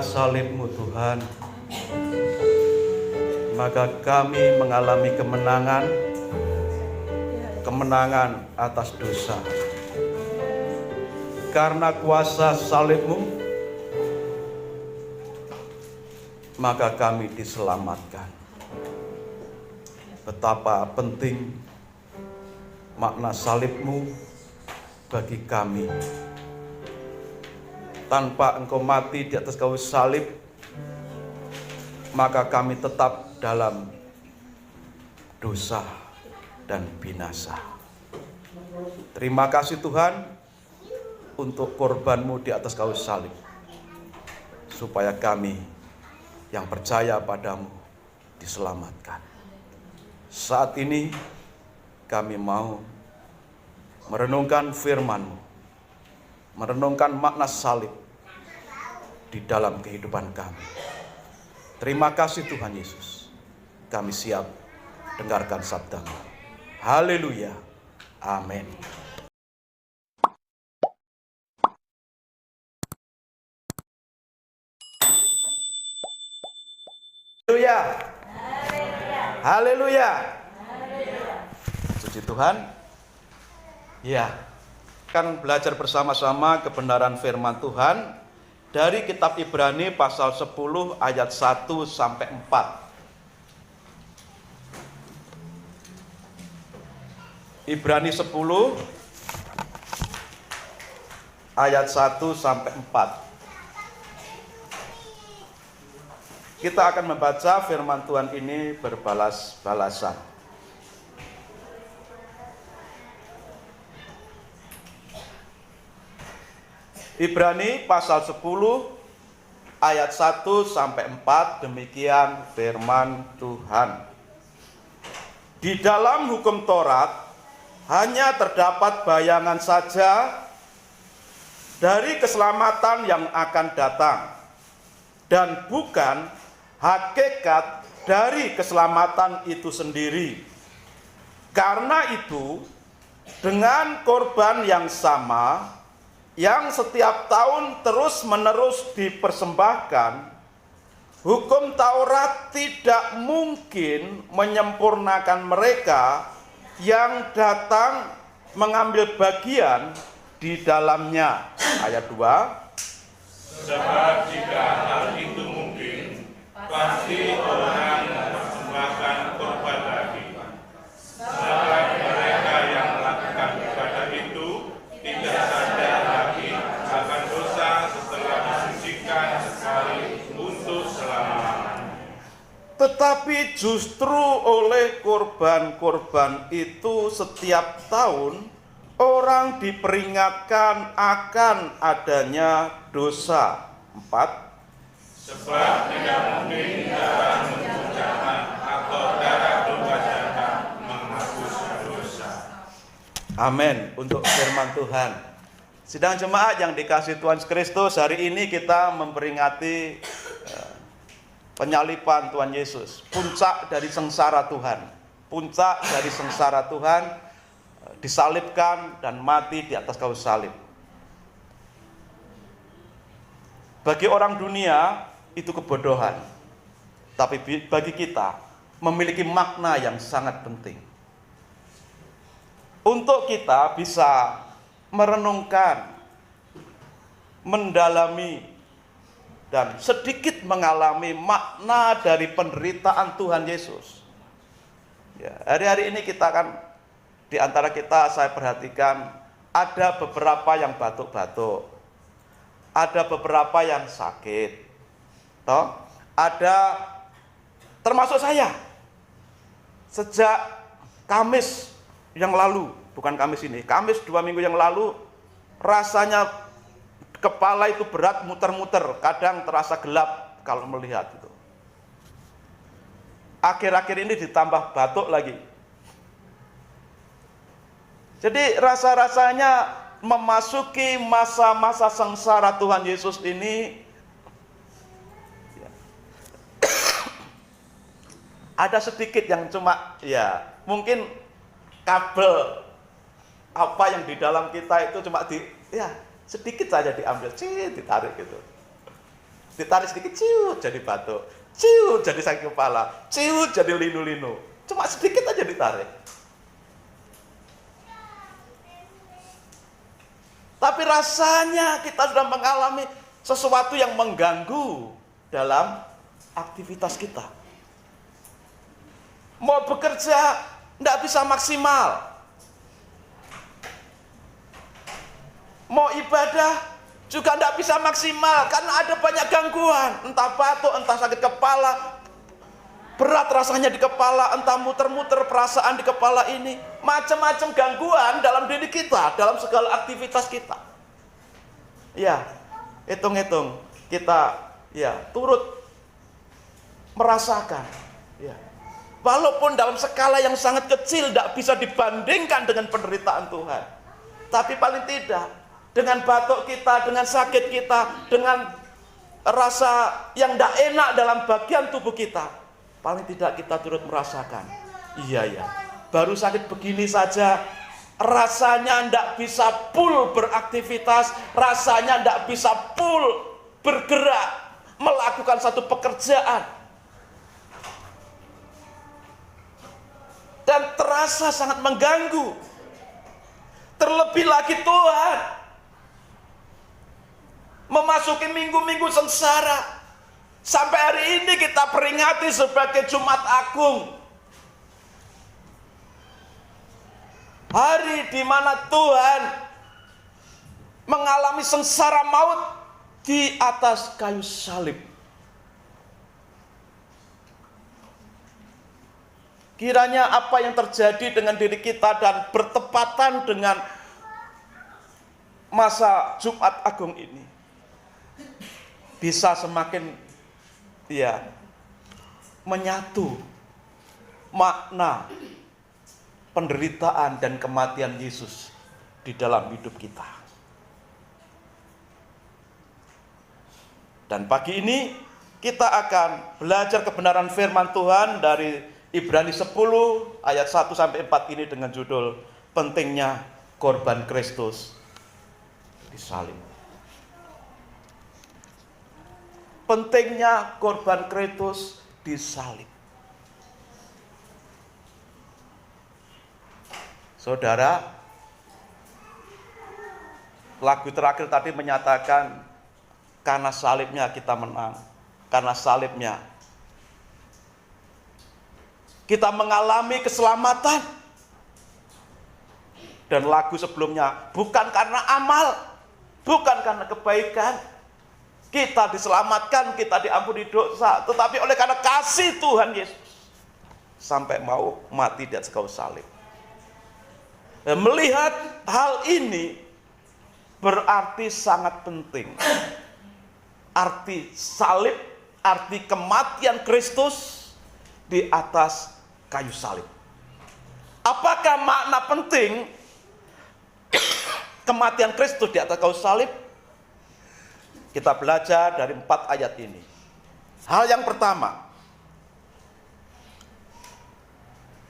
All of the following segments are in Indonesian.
salib-Mu Tuhan, maka kami mengalami kemenangan atas dosa. Karena kuasa salib-Mu, maka kami diselamatkan. Betapa penting makna salib-Mu bagi kami. Tanpa Engkau mati di atas kayu salib, maka kami tetap dalam dosa dan binasa. Terima kasih Tuhan untuk korban-Mu di atas kayu salib, supaya kami yang percaya padamu diselamatkan. Saat ini kami mau merenungkan firman-Mu, merenungkan makna salib di dalam kehidupan kami. Terima kasih Tuhan Yesus. Kami siap dengarkan sabda-Mu. Haleluya. Amin. Haleluya. Haleluya. Puji Tuhan. Ya, kan belajar bersama-sama kebenaran firman Tuhan dari kitab Ibrani pasal 10 ayat 1 sampai 4. Ibrani 10 ayat 1 sampai 4. Kita akan membaca firman Tuhan ini berbalas-balasan. Ibrani pasal 10 ayat 1 sampai 4, demikian firman Tuhan. Di dalam hukum Taurat hanya terdapat bayangan saja dari keselamatan yang akan datang, dan bukan hakikat dari keselamatan itu sendiri. Karena itu, dengan korban yang sama, yang setiap tahun terus-menerus dipersembahkan, hukum Taurat tidak mungkin menyempurnakan mereka yang datang mengambil bagian di dalamnya. Ayat 2. Sebab jika hal itu mungkin, pasti orang mempersembahkan korban lagi. Sebab mereka yang melakukan ibadah itu tidak sadar lagi akan dosa setelah disucikan sekali untuk selama-lamanya. Tetapi justru oleh korban-korban itu setiap tahun orang diperingatkan akan adanya dosa. 4. Sebab tidak mungkin darah mencucikan atau darah domba jantan menghapus dosa. Amin untuk firman Tuhan. Sidang jemaat yang dikasihi Tuhan Kristus, hari ini kita memperingati penyaliban Tuhan Yesus, puncak dari sengsara Tuhan. Puncak dari sengsara Tuhan, disalibkan dan mati di atas kayu salib. Bagi orang dunia itu kebodohan, tapi bagi kita memiliki makna yang sangat penting. Untuk kita bisa merenungkan, mendalami, dan sedikit mengalami makna dari penderitaan Tuhan Yesus. Ya, hari-hari ini kita kan, di antara kita saya perhatikan ada beberapa yang batuk-batuk, ada beberapa yang sakit, toh ada termasuk saya. Sejak Kamis yang lalu, bukan Kamis ini, Kamis 2 minggu yang lalu, rasanya kepala itu berat, muter-muter, kadang terasa gelap kalau melihat itu. Akhir-akhir ini ditambah batuk lagi. Jadi rasa-rasanya memasuki masa-masa sengsara Tuhan Yesus ini, ada sedikit yang cuma, ya mungkin kabel apa yang di dalam kita itu cuma sedikit saja diambil, ditarik gitu. Ditarik sedikit, ciut jadi batuk. Ciut jadi sakit kepala. Ciut jadi linu-linu. Cuma sedikit aja ditarik. Tapi rasanya kita sudah mengalami sesuatu yang mengganggu dalam aktivitas kita. Mau bekerja, tidak bisa maksimal. Mau ibadah juga tidak bisa maksimal karena ada banyak gangguan, entah batuk, entah sakit kepala, berat rasanya di kepala, entah muter-muter perasaan di kepala ini, macam-macam gangguan dalam diri kita, dalam segala aktivitas kita. Ya, hitung-hitung kita ya turut merasakan. Ya, walaupun dalam skala yang sangat kecil tidak bisa dibandingkan dengan penderitaan Tuhan, tapi paling tidak dengan batuk kita, dengan sakit kita, dengan rasa yang tidak enak dalam bagian tubuh kita, paling tidak kita turut merasakan. Iya ya, baru sakit begini saja, rasanya tidak bisa full beraktivitas, rasanya tidak bisa full bergerak, melakukan satu pekerjaan. Dan terasa sangat mengganggu. Terlebih lagi Tuhan memasuki minggu-minggu sengsara. Sampai hari ini kita peringati sebagai Jumat Agung. Hari di mana Tuhan mengalami sengsara maut di atas kayu salib. Kiranya apa yang terjadi dengan diri kita dan bertepatan dengan masa Jumat Agung ini bisa semakin menyatu makna penderitaan dan kematian Yesus di dalam hidup kita. Dan pagi ini kita akan belajar kebenaran firman Tuhan dari Ibrani 10 ayat 1 sampai 4 ini dengan judul pentingnya korban Kristus disalib. Pentingnya korban Kristus disalib. Saudara, lagu terakhir tadi menyatakan karena salibnya kita menang, karena salibnya kita mengalami keselamatan. Dan lagu sebelumnya, bukan karena amal, bukan karena kebaikan kita diselamatkan, kita diampuni dosa, tetapi oleh karena kasih Tuhan Yesus sampai mau mati di atas kayu salib. Dan melihat hal ini berarti sangat penting. Arti salib, arti kematian Kristus di atas kayu salib. Apakah makna penting kematian Kristus di atas kayu salib? Kita belajar dari 4 ayat ini. Hal yang pertama,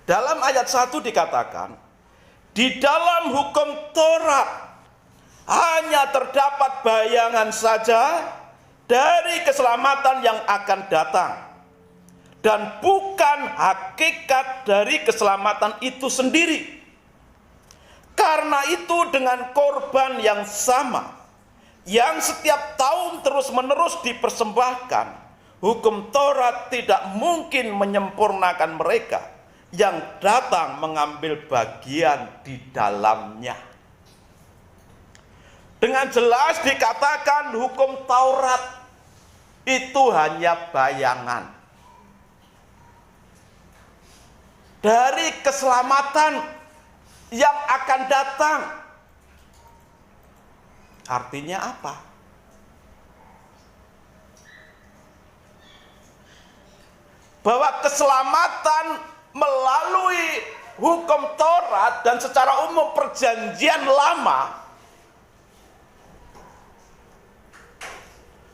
dalam ayat 1 dikatakan, di dalam hukum Taurat hanya terdapat bayangan saja dari keselamatan yang akan datang, dan bukan hakikat dari keselamatan itu sendiri. Karena itu dengan korban yang sama, yang setiap tahun terus-menerus dipersembahkan, hukum Taurat tidak mungkin menyempurnakan mereka yang datang mengambil bagian di dalamnya. Dengan jelas dikatakan hukum Taurat itu hanya bayangan dari keselamatan yang akan datang. Artinya apa? Bahwa keselamatan melalui hukum Taurat dan secara umum perjanjian lama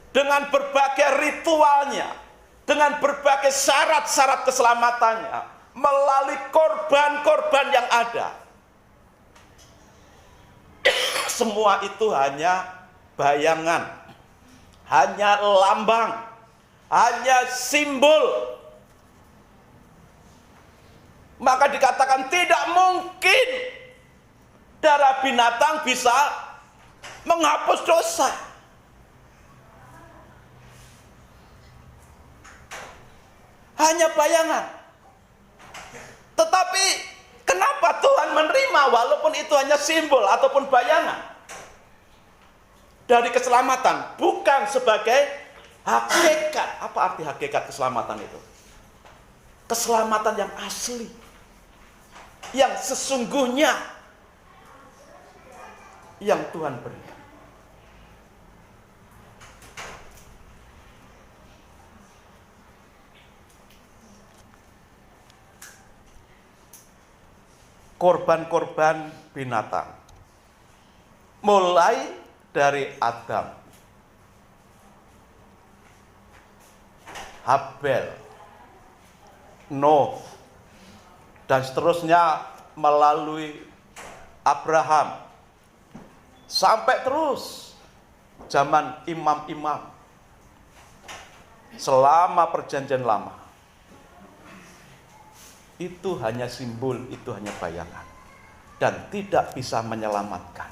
dengan berbagai ritualnya, dengan berbagai syarat-syarat keselamatannya, melalui korban-korban yang ada, semua itu hanya bayangan, hanya lambang, hanya simbol. Maka dikatakan tidak mungkin darah binatang bisa menghapus dosa. Hanya bayangan. Tetapi kenapa Tuhan menerima walaupun itu hanya simbol ataupun bayangan dari keselamatan, bukan sebagai hakikat? Apa arti hakikat keselamatan itu? Keselamatan yang asli, yang sesungguhnya, yang Tuhan berikan. Korban-korban binatang, mulai dari Adam, Habel, Noh, dan seterusnya melalui Abraham, sampai terus zaman imam-imam selama perjanjian lama. Itu hanya simbol, itu hanya bayangan, dan tidak bisa menyelamatkan.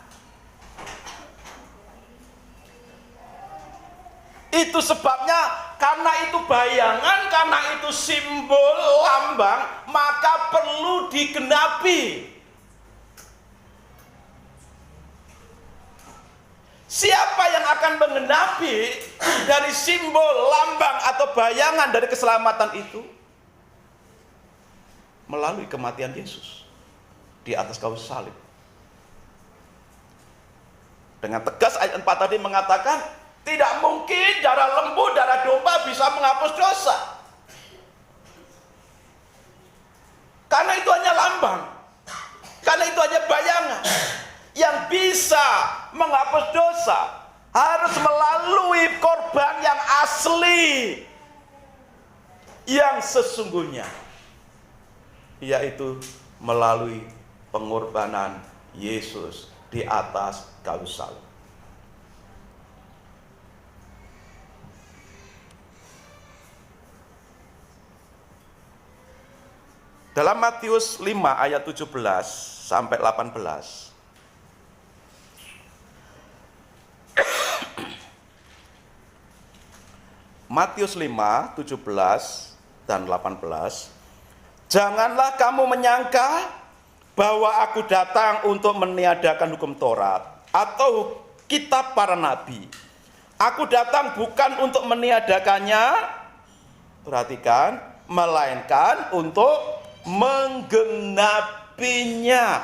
Itu sebabnya, karena itu bayangan, karena itu simbol, lambang, maka perlu digenapi. Siapa yang akan menggenapi dari simbol, lambang, atau bayangan dari keselamatan itu? Melalui kematian Yesus di atas kayu salib. Dengan tegas ayat 4 tadi mengatakan, tidak mungkin darah lembu, darah domba bisa menghapus dosa. Karena itu hanya lambang, karena itu hanya bayangan. Yang bisa menghapus dosa harus melalui korban yang asli, yang sesungguhnya, yaitu melalui pengorbanan Yesus di atas kayu salib. Dalam Matius 5 ayat 17 sampai 18. Matius 5, 17 dan 18. Janganlah kamu menyangka bahwa aku datang untuk meniadakan hukum Taurat atau kitab para nabi. Aku datang bukan untuk meniadakannya, perhatikan, melainkan untuk menggenapinya.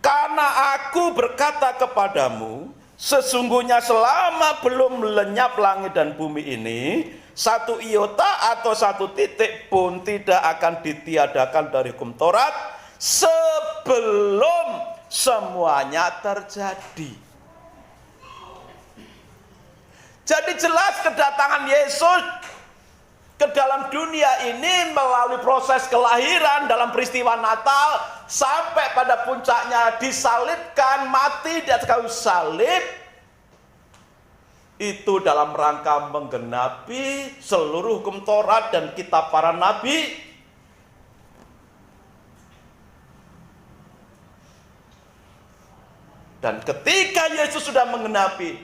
Karena aku berkata kepadamu, sesungguhnya selama belum lenyap langit dan bumi ini, satu iota atau satu titik pun tidak akan ditiadakan dari hukum Taurat sebelum semuanya terjadi. Jadi jelas kedatangan Yesus ke dalam dunia ini melalui proses kelahiran dalam peristiwa Natal sampai pada puncaknya disalibkan, mati di atas kayu salib, itu dalam rangka menggenapi seluruh hukum Taurat dan kitab para nabi. Dan ketika Yesus sudah menggenapi,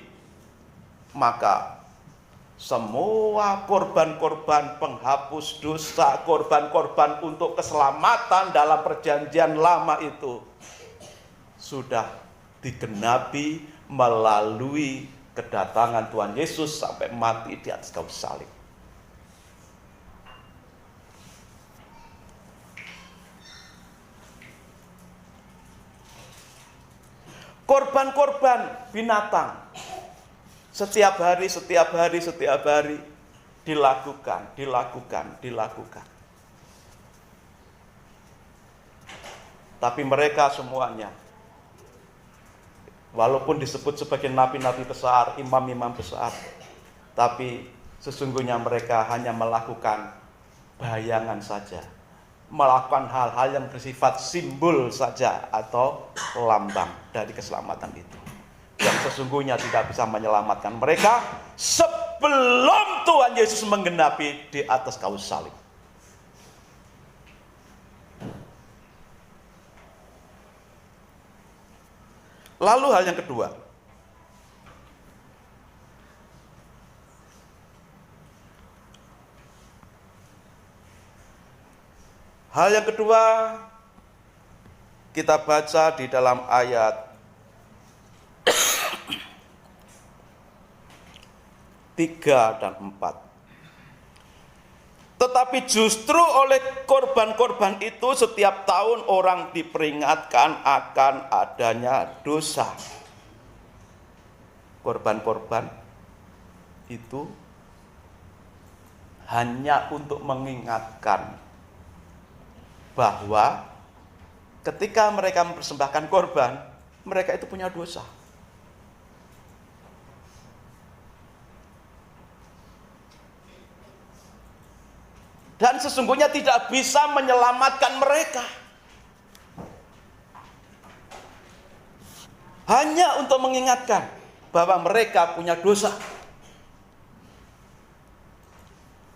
maka semua korban-korban penghapus dosa, korban-korban untuk keselamatan dalam perjanjian lama itu sudah digenapi melalui kedatangan Tuhan Yesus sampai mati di atas kayu salib. Korban-korban binatang setiap hari dilakukan. Tapi mereka semuanya, walaupun disebut sebagai nabi-nabi besar, imam-imam besar, tapi sesungguhnya mereka hanya melakukan bayangan saja, melakukan hal-hal yang bersifat simbol saja atau lambang dari keselamatan itu. Yang sesungguhnya tidak bisa menyelamatkan mereka sebelum Tuhan Yesus menggenapi di atas kayu salib. Lalu hal yang kedua, kita baca di dalam ayat 3 dan 4. Tetapi justru oleh korban-korban itu setiap tahun orang diperingatkan akan adanya dosa. Korban-korban itu hanya untuk mengingatkan bahwa ketika mereka mempersembahkan korban, mereka itu punya dosa. Dan sesungguhnya tidak bisa menyelamatkan mereka. Hanya untuk mengingatkan bahwa mereka punya dosa.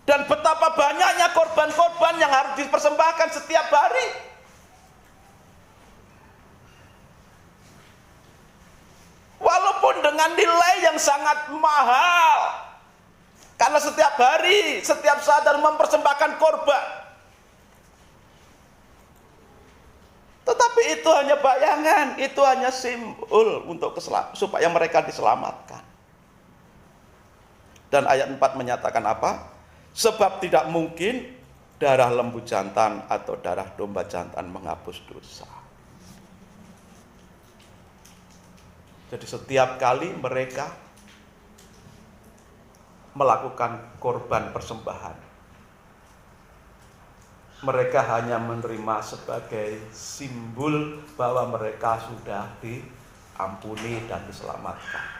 Dan betapa banyaknya korban-korban yang harus dipersembahkan setiap hari. Walaupun dengan nilai yang sangat mahal. Karena setiap hari, setiap saat dalam mempersembahkan korban. Tetapi itu hanya bayangan, itu hanya simbol untuk supaya mereka diselamatkan. Dan ayat 4 menyatakan apa? Sebab tidak mungkin darah lembu jantan atau darah domba jantan menghapus dosa. Jadi setiap kali mereka melakukan korban persembahan, mereka hanya menerima sebagai simbol bahwa mereka sudah diampuni dan diselamatkan.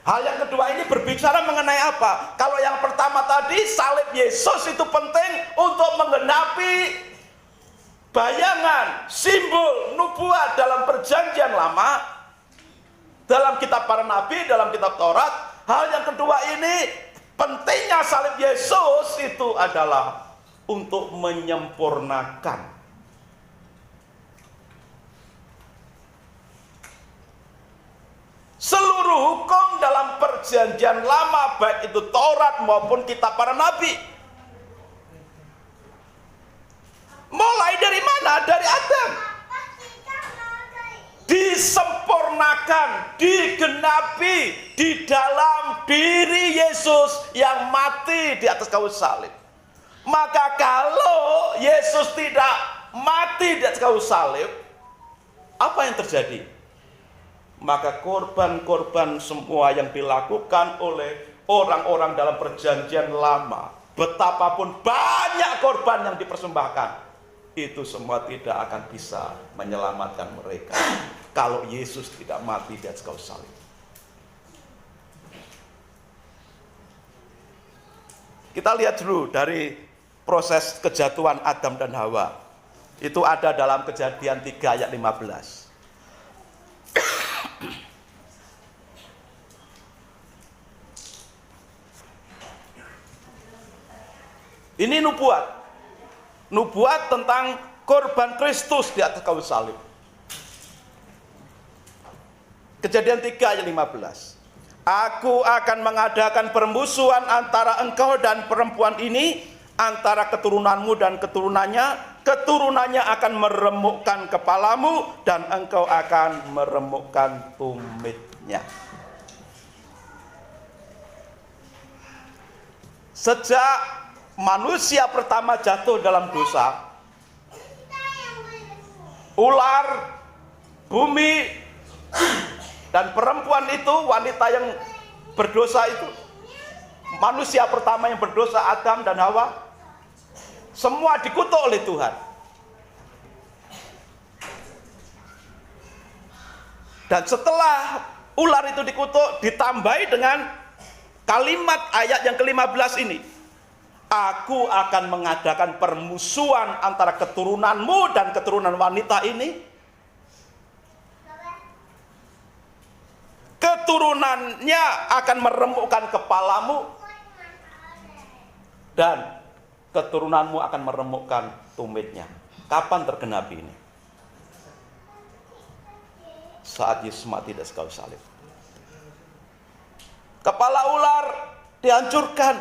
Hal yang kedua ini berbicara mengenai apa? Kalau yang pertama tadi salib Yesus itu penting untuk menggenapi bayangan, simbol, nubuat dalam perjanjian lama, dalam kitab para nabi, dalam kitab Taurat. Hal yang kedua ini, pentingnya salib Yesus itu adalah untuk menyempurnakan seluruh hukum dalam perjanjian lama, baik itu Taurat maupun kitab para nabi. Mulai dari mana? Dari Adam. Disempurnakan, digenapi di dalam diri Yesus yang mati di atas kayu salib. Maka kalau Yesus tidak mati di atas kayu salib, apa yang terjadi? Maka korban-korban semua yang dilakukan oleh orang-orang dalam perjanjian lama, betapapun banyak korban yang dipersembahkan, itu semua tidak akan bisa menyelamatkan mereka kalau Yesus tidak mati di atas kayu salib. Kita lihat dulu dari proses kejatuhan Adam dan Hawa. Itu ada dalam Kejadian 3 ayat 15. Ini nubuat tentang korban Kristus di atas kayu salib. Kejadian 3 ayat 15. Aku akan mengadakan permusuhan antara engkau dan perempuan ini, antara keturunanmu dan keturunannya. Keturunannya akan meremukkan kepalamu dan engkau akan meremukkan tumitnya. Sejak manusia pertama jatuh dalam dosa, ular, bumi, dan perempuan itu, wanita yang berdosa itu, manusia pertama yang berdosa, Adam dan Hawa, semua dikutuk oleh Tuhan. Dan setelah ular itu dikutuk, ditambahi dengan kalimat ayat yang ke-15 ini. Aku akan mengadakan permusuhan antara keturunanmu dan keturunan wanita ini. keturunannya akan meremukkan kepalamu, dan keturunanmu akan meremukkan tumitnya. Kapan tergenapi ini? Saat Yesus mati di kayu salib. Kepala ular dihancurkan.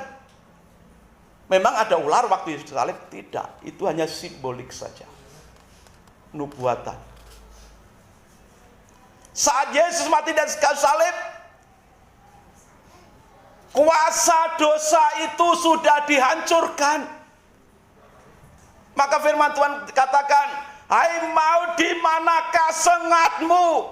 Memang ada ular waktu Yesus salib? Tidak. Itu hanya simbolik saja. Nubuatan. Saat Yesus mati di kayu salib, kuasa dosa itu sudah dihancurkan. Maka firman Tuhan katakan, hai maut, di manakah sengatmu?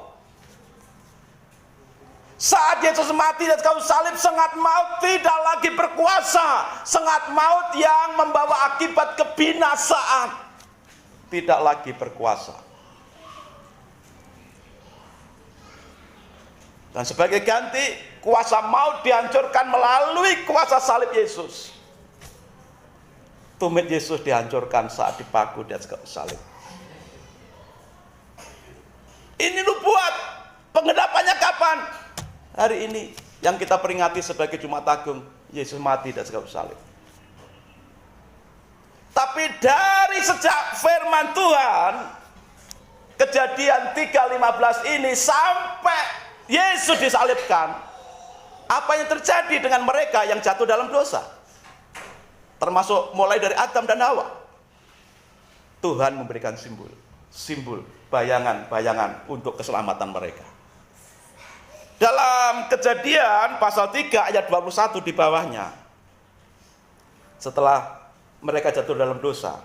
Saat Yesus mati di kayu salib, sengat maut tidak lagi berkuasa. Sengat maut yang membawa akibat kebinasaan tidak lagi berkuasa. Dan sebagai ganti, kuasa maut dihancurkan melalui kuasa salib Yesus. Tumit Yesus dihancurkan saat dipaku di atas kayu salib. Ini nubuat. Pengendapannya kapan? Hari ini yang kita peringati sebagai Jumat Agung, Yesus mati di atas kayu salib. Tapi dari sejak firman Tuhan, Kejadian 3:15 ini sampai Yesus disalibkan, apa yang terjadi dengan mereka yang jatuh dalam dosa? Termasuk mulai dari Adam dan Hawa. Tuhan memberikan simbol, bayangan-bayangan untuk keselamatan mereka. Dalam Kejadian pasal 3 ayat 21 di bawahnya, setelah mereka jatuh dalam dosa,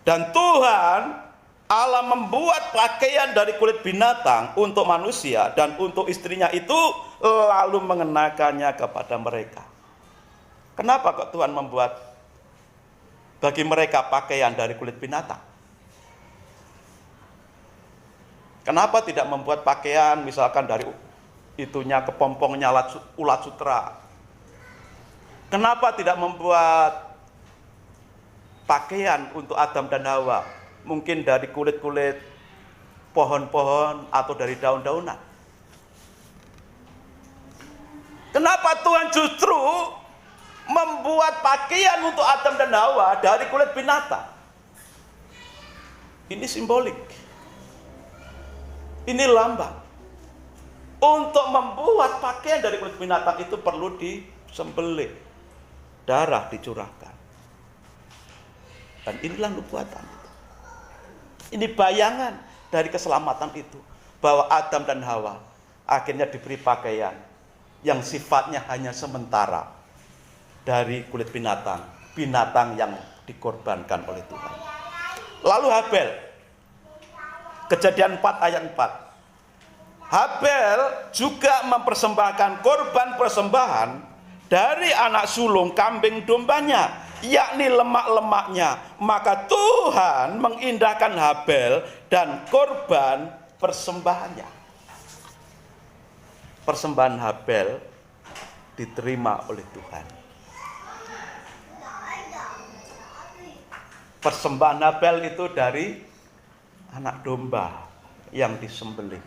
dan Tuhan Allah membuat pakaian dari kulit binatang untuk manusia dan untuk istrinya itu, lalu mengenakannya kepada mereka. Kenapa kok Tuhan membuat bagi mereka pakaian dari kulit binatang? Kenapa tidak membuat pakaian misalkan dari itunya kepompongnya ulat sutra? Kenapa tidak membuat pakaian untuk Adam dan Hawa? Mungkin dari kulit-kulit pohon-pohon atau dari daun-daunan. Kenapa Tuhan justru membuat pakaian untuk Adam dan Hawa dari kulit binatang? Ini simbolik. Ini lambang. Untuk membuat pakaian dari kulit binatang itu perlu disembelih. Darah dicurahkan. Dan inilah nubuatan. Ini bayangan dari keselamatan itu. Bahwa Adam dan Hawa akhirnya diberi pakaian yang sifatnya hanya sementara. Dari kulit binatang. Binatang yang dikorbankan oleh Tuhan. Lalu Habel. Kejadian 4 ayat 4. Habel juga mempersembahkan korban persembahan dari anak sulung kambing dombanya, yakni lemak-lemaknya. Maka Tuhan mengindahkan Habel dan korban persembahannya. Persembahan Habel diterima oleh Tuhan. Persembahan Habel itu dari anak domba yang disembelih,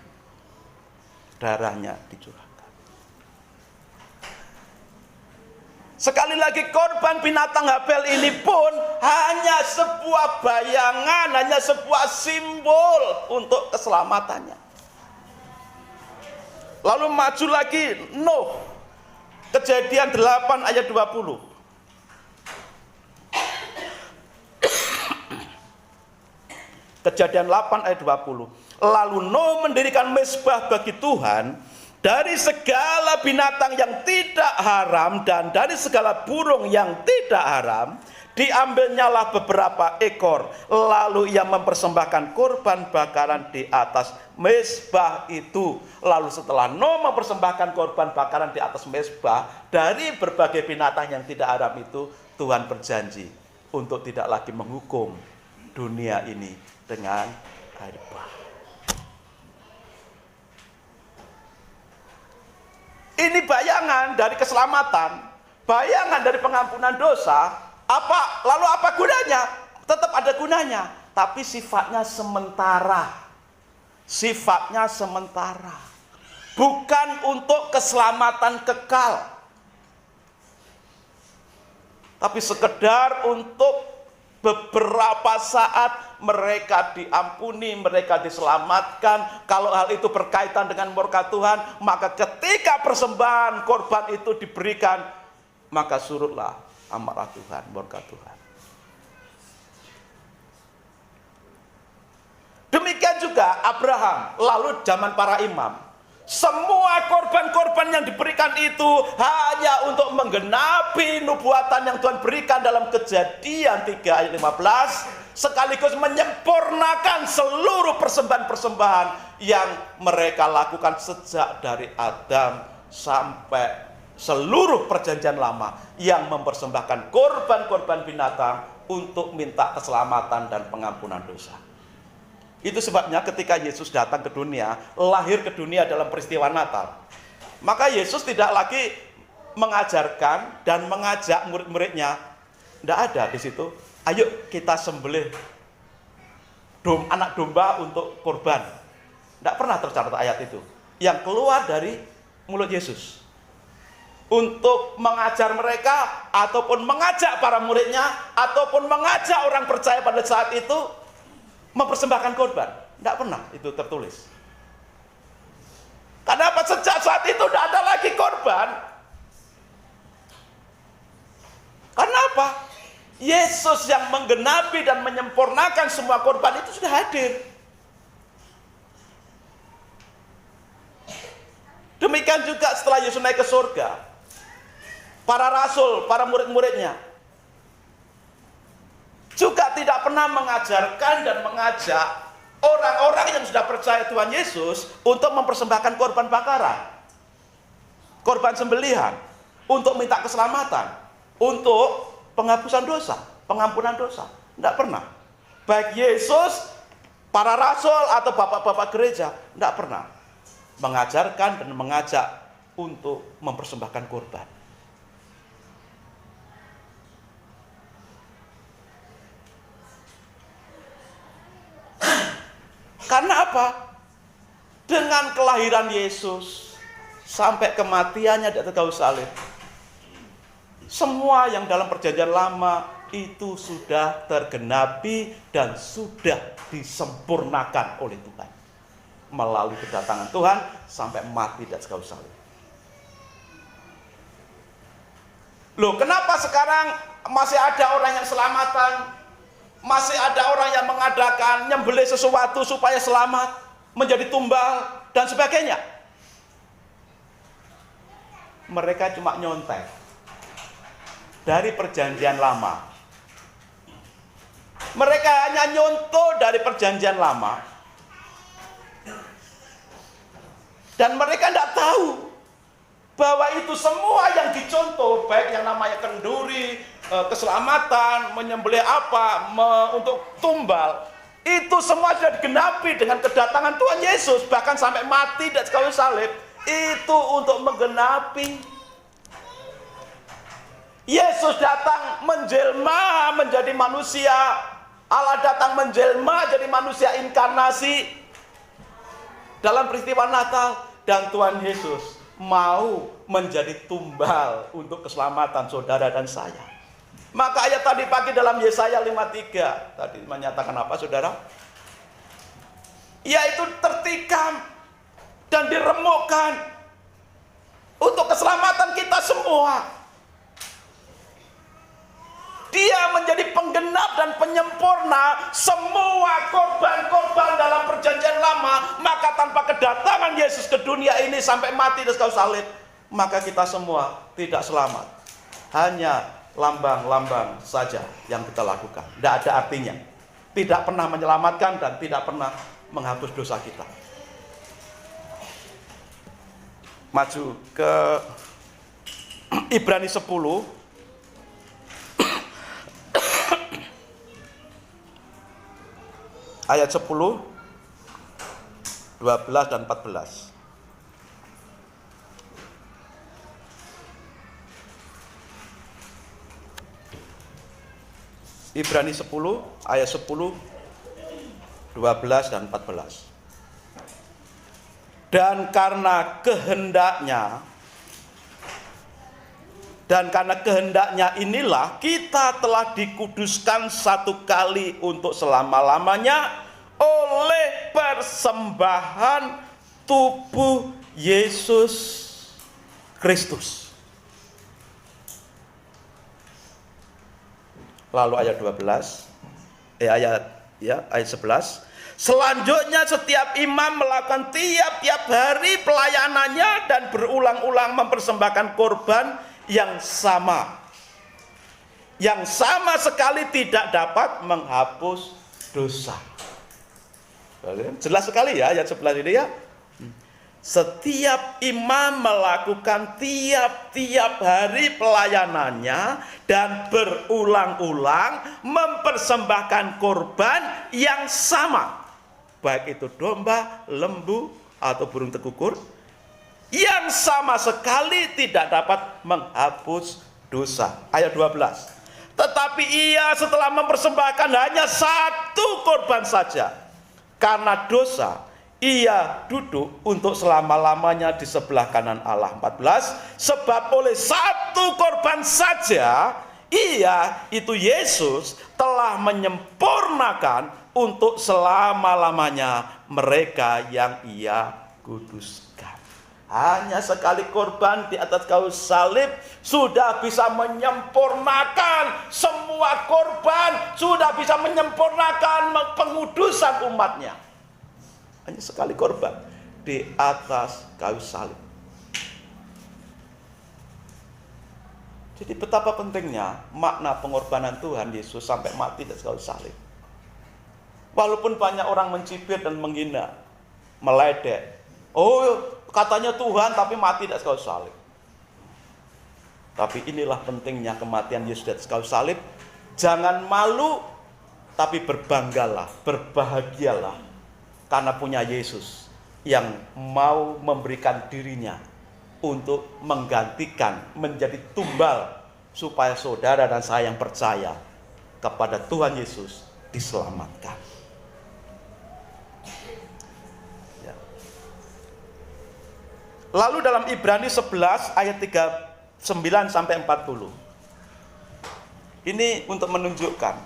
darahnya dicurahkan. Sekali lagi, korban binatang Habel ini pun hanya sebuah bayangan, hanya sebuah simbol untuk keselamatannya. Lalu maju lagi Nuh, Kejadian 8 ayat 20. Kejadian 8 ayat 20. Lalu Nuh mendirikan mezbah bagi Tuhan dari segala binatang yang tidak haram dan dari segala burung yang tidak haram. Diambilnyalah beberapa ekor. Lalu ia mempersembahkan korban bakaran di atas mezbah itu. Lalu setelah Nuh mempersembahkan korban bakaran di atas mezbah dari berbagai binatang yang tidak haram itu, Tuhan berjanji untuk tidak lagi menghukum dunia ini dengan air bah. Ini bayangan dari keselamatan, bayangan dari pengampunan dosa. Lalu apa gunanya? Tetap ada gunanya, tapi sifatnya sementara. Sifatnya sementara. bukan untuk keselamatan kekal, tapi sekedar untuk beberapa saat mereka diampuni, mereka diselamatkan. Kalau hal itu berkaitan dengan murka Tuhan, maka ketika persembahan korban itu diberikan, maka surutlah amarah Tuhan, murka Tuhan. Demikian juga Abraham, lalu zaman para imam. Semua korban-korban yang diberikan itu hanya untuk menggenapi nubuatan yang Tuhan berikan dalam Kejadian 3 ayat 15, sekaligus menyempurnakan seluruh persembahan-persembahan yang mereka lakukan sejak dari Adam sampai seluruh perjanjian lama yang mempersembahkan korban-korban binatang untuk minta keselamatan dan pengampunan dosa. Itu sebabnya ketika Yesus datang ke dunia, lahir ke dunia dalam peristiwa Natal, maka Yesus tidak lagi mengajarkan dan mengajak murid-muridnya. Tidak ada di situ, ayo kita sembelih anak domba untuk korban. Tidak pernah tercatat ayat itu yang keluar dari mulut Yesus untuk mengajar mereka, ataupun mengajak para muridnya, ataupun mengajak orang percaya pada saat itu mempersembahkan korban. Tidak pernah itu tertulis. Karena apa? Sejak saat itu tidak ada lagi korban. Karena apa? Yesus yang menggenapi dan menyempurnakan semua korban itu sudah hadir. Demikian juga setelah Yesus naik ke surga, para rasul, para murid-muridnya juga tidak pernah mengajarkan dan mengajak orang-orang yang sudah percaya Tuhan Yesus untuk mempersembahkan korban bakaran, korban sembelihan, untuk minta keselamatan, untuk penghapusan dosa, pengampunan dosa. Tidak pernah. Baik Yesus, para rasul, atau bapak-bapak gereja, tidak pernah mengajarkan dan mengajak untuk mempersembahkan korban. Karena apa? Dengan kelahiran Yesus sampai kematiannya di atas kayu salib, semua yang dalam perjanjian lama itu sudah tergenapi dan sudah disempurnakan oleh Tuhan melalui kedatangan Tuhan sampai mati di atas kayu salib. Loh, kenapa sekarang masih ada orang yang selamatan? Masih ada orang yang mengadakan nyembelih sesuatu supaya selamat, menjadi tumbal dan sebagainya. Mereka cuma nyontek dari perjanjian lama. Mereka hanya nyontoh dari perjanjian lama. Dan mereka tidak tahu bahwa itu semua yang dicontoh, baik yang namanya kenduri, keselamatan, menyembelih apa, untuk tumbal, itu semua sudah digenapi dengan kedatangan Tuhan Yesus. Bahkan sampai mati di atas kayu salib, itu untuk menggenapi. Yesus datang menjelma menjadi manusia, Allah datang menjelma jadi manusia inkarnasi dalam peristiwa Natal, dan Tuhan Yesus mau menjadi tumbal untuk keselamatan saudara dan saya. Maka ayat tadi pagi dalam Yesaya 53 tadi menyatakan apa, saudara? Yaitu tertikam dan diremukkan untuk keselamatan kita semua. Dia menjadi penggenap dan penyempurna semua korban-korban dalam perjanjian lama. Maka tanpa kedatangan Yesus ke dunia ini sampai mati di kayu salib, maka kita semua tidak selamat. Hanya lambang-lambang saja yang kita lakukan. Tidak ada artinya. Tidak pernah menyelamatkan dan tidak pernah menghapus dosa kita. Maju ke Ibrani 10 ayat 10, 12 dan 14. Ibrani 10 ayat 10, 12 dan 14. Dan karena kehendaknya inilah kita telah dikuduskan satu kali untuk selama-lamanya oleh persembahan tubuh Yesus Kristus. Lalu ayat 11. Selanjutnya setiap imam melakukan tiap-tiap hari pelayanannya dan berulang-ulang mempersembahkan korban yang sama sekali tidak dapat menghapus dosa. Jelas sekali ya ayat 11 ini ya. Setiap imam melakukan tiap-tiap hari pelayanannya dan berulang-ulang mempersembahkan korban yang sama, baik itu domba, lembu, atau burung tekukur, yang sama sekali tidak dapat menghapus dosa. Ayat 12. Tetapi ia setelah mempersembahkan hanya satu korban saja, karena dosa ia duduk untuk selama-lamanya di sebelah kanan Allah. 14. Sebab oleh satu korban saja ia, itu Yesus, telah menyempurnakan untuk selama-lamanya mereka yang ia kuduskan. Hanya sekali korban di atas kayu salib sudah bisa menyempurnakan semua korban, sudah bisa menyempurnakan pengudusan umatnya. Hanya sekali korban di atas kayu salib. Jadi betapa pentingnya makna pengorbanan Tuhan Yesus sampai mati di atas kayu salib. Walaupun banyak orang mencibir dan menghina, meledek. Oh, katanya Tuhan tapi mati di atas kayu salib. Tapi inilah pentingnya kematian Yesus di atas kayu salib. Jangan malu, tapi berbanggalah, berbahagialah. Karena punya Yesus yang mau memberikan dirinya untuk menggantikan, menjadi tumbal supaya saudara dan saya yang percaya kepada Tuhan Yesus diselamatkan. Ya. Lalu dalam Ibrani 11 ayat 39 sampai 40. Ini untuk menunjukkan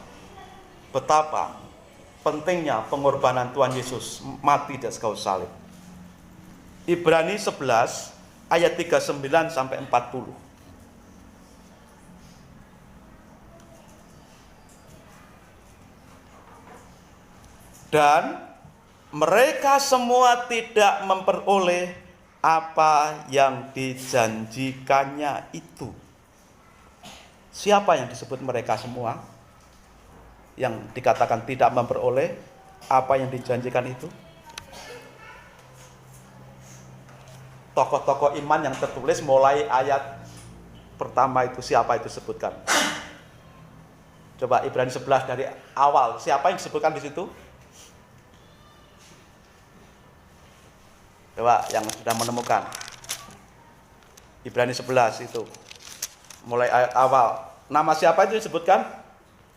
betapa pentingnya pengorbanan Tuhan Yesus mati di atas kayu salib. Ibrani 11 ayat 39 sampai 40. Dan mereka semua tidak memperoleh apa yang dijanjikannya itu. Siapa yang disebut mereka semua? Yang dikatakan tidak memperoleh apa yang dijanjikan itu? Tokoh-tokoh iman yang tertulis mulai ayat pertama itu, siapa itu sebutkan? Coba Ibrani 11 dari awal, siapa yang disebutkan di situ? Coba yang sudah menemukan. Ibrani 11 itu mulai ayat awal. Nama siapa itu disebutkan?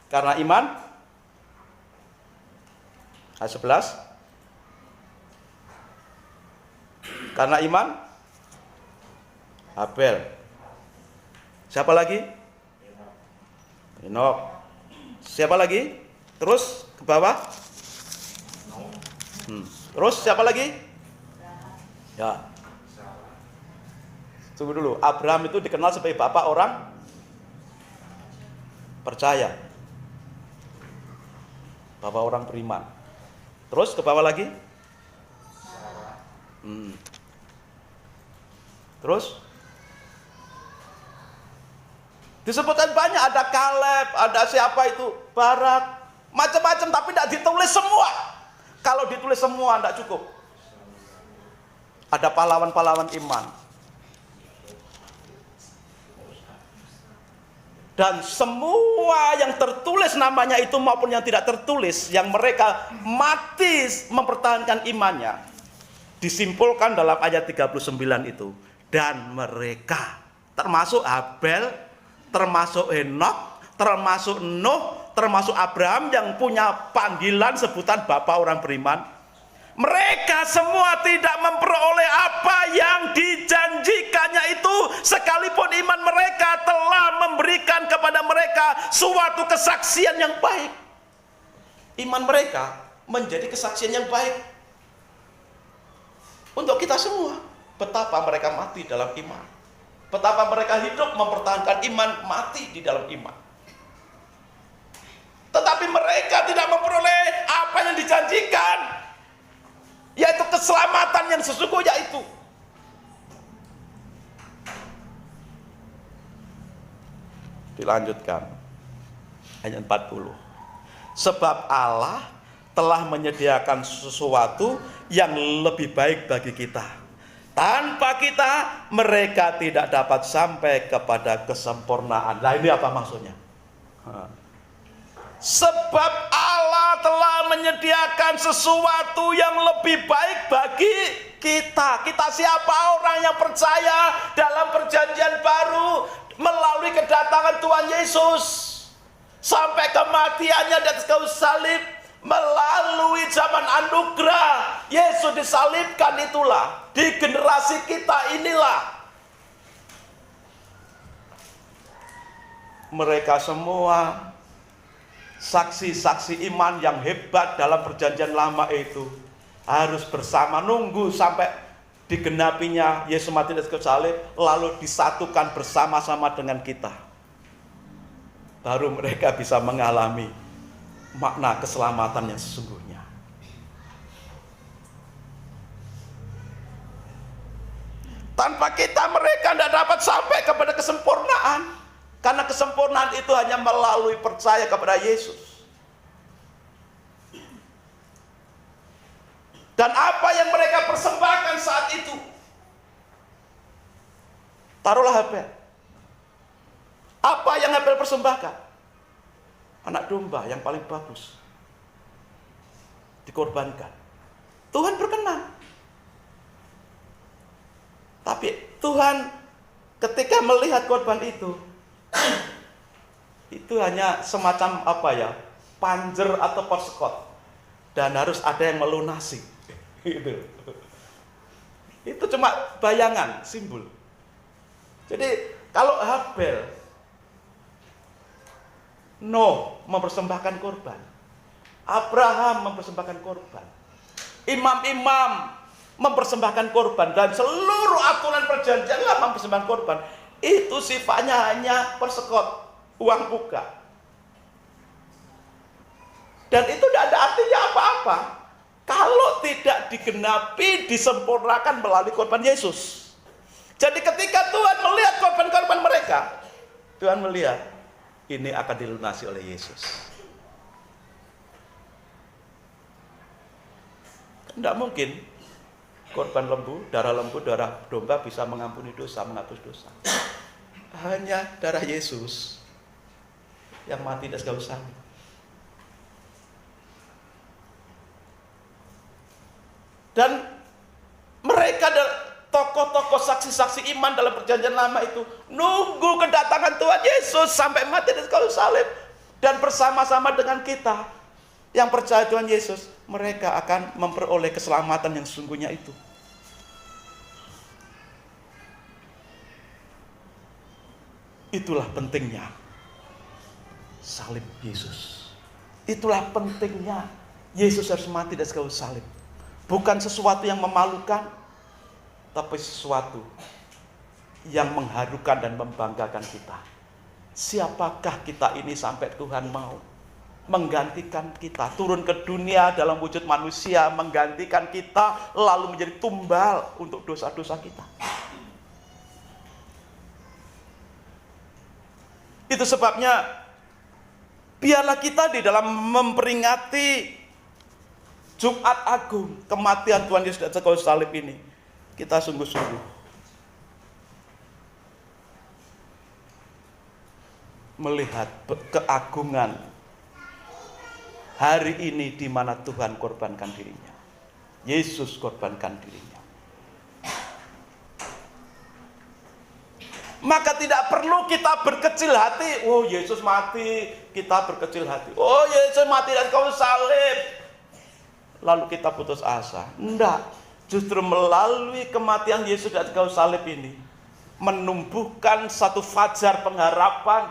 Karena iman. Ayat 11. Karena iman Abel. Siapa lagi? Henok. Siapa lagi? Terus ke bawah. Terus siapa lagi? Ya. Tunggu dulu. Abraham itu dikenal sebagai bapak orang percaya. Bapak orang beriman. Terus ke bawah lagi? Terus disebutkan banyak, ada Kaleb, ada siapa itu, Barak, macam-macam, tapi tidak ditulis semua. Kalau ditulis semua tidak cukup. Ada pahlawan-pahlawan iman. Dan semua yang tertulis namanya itu maupun yang tidak tertulis, yang mereka mati mempertahankan imannya, disimpulkan dalam ayat 39 itu. Dan mereka, termasuk Abel, termasuk Henok, termasuk Nuh, termasuk Abraham yang punya panggilan sebutan bapak orang beriman. Mereka semua tidak memperoleh apa yang dijanjikannya itu, sekalipun iman mereka telah memberikan kepada mereka suatu kesaksian yang baik. Iman mereka menjadi kesaksian yang baik untuk kita semua. Betapa mereka mati dalam iman, betapa mereka hidup mempertahankan iman, mati di dalam iman. Tetapi mereka tidak memperoleh apa yang dijanjikan, yaitu keselamatan yang sesungguhnya itu. Dilanjutkan ayat 40. Sebab Allah telah menyediakan sesuatu yang lebih baik bagi kita. Tanpa kita, mereka tidak dapat sampai kepada kesempurnaan. Nah, ini apa maksudnya? Sebab Allah telah menyediakan sesuatu yang lebih baik bagi kita. Kita siapa? Orang yang percaya dalam perjanjian baru melalui kedatangan Tuhan Yesus sampai kematiannya di atas kayu salib. Melalui zaman anugerah Yesus disalibkan, itulah di generasi kita inilah mereka semua saksi-saksi iman yang hebat dalam perjanjian lama itu harus bersama nunggu sampai digenapinya Yesus mati di atas kayu salib, lalu disatukan bersama-sama dengan kita. Baru mereka bisa mengalami makna keselamatan yang sesungguhnya. Tanpa kita, mereka tidak dapat sampai kepada kesempurnaan, karena kesempurnaan itu hanya melalui percaya kepada Yesus. Dan apa yang mereka persembahkan saat itu, taruhlah Habel. Apa yang Habel persembahkan? Anak domba yang paling bagus dikorbankan. Tuhan berkenan. Tapi Tuhan ketika melihat korban itu hanya semacam apa ya, panjer atau persekot, dan harus ada yang melunasi. Itu cuma bayangan, simbol. Jadi kalau Habel, Nuh mempersembahkan korban, Abraham mempersembahkan korban, imam-imam mempersembahkan korban, dan seluruh aturan perjanjian lama mempersembahkan korban, itu sifatnya hanya persekot, uang buka. Dan itu tidak ada artinya apa-apa kalau tidak digenapi, disempurnakan melalui korban Yesus. Jadi ketika Tuhan melihat korban-korban mereka, Tuhan melihat ini akan dilunasi oleh Yesus. Tidak mungkin korban lembu, darah domba bisa mengampuni dosa, menghapus dosa. Hanya darah Yesus yang mati di atas kayu salib. Dan mereka tokoh-tokoh saksi-saksi iman dalam perjanjian lama itu nunggu kedatangan Tuhan Yesus sampai mati di kayu salib, dan bersama-sama dengan kita yang percaya Tuhan Yesus, mereka akan memperoleh keselamatan yang sesungguhnya itu. Itulah pentingnya salib Yesus. Itulah pentingnya Yesus harus mati di atas kayu salib. Bukan sesuatu yang memalukan, tapi sesuatu yang mengharukan dan membanggakan kita. Siapakah kita ini sampai Tuhan mau menggantikan kita, turun ke dunia dalam wujud manusia, menggantikan kita, lalu menjadi tumbal untuk dosa-dosa kita. Itu sebabnya biarlah kita di dalam memperingati Jumat Agung, kematian Tuhan Yesus di atas kayu salib ini, kita sungguh-sungguh melihat keagungan hari ini di mana Tuhan korbankan dirinya. Yesus korbankan dirinya. Maka tidak perlu kita berkecil hati. Oh, Yesus mati, kita berkecil hati. Oh, Yesus mati di atas kayu salib, lalu kita putus asa. Enggak, justru melalui kematian Yesus di atas kayu salib ini menumbuhkan satu fajar pengharapan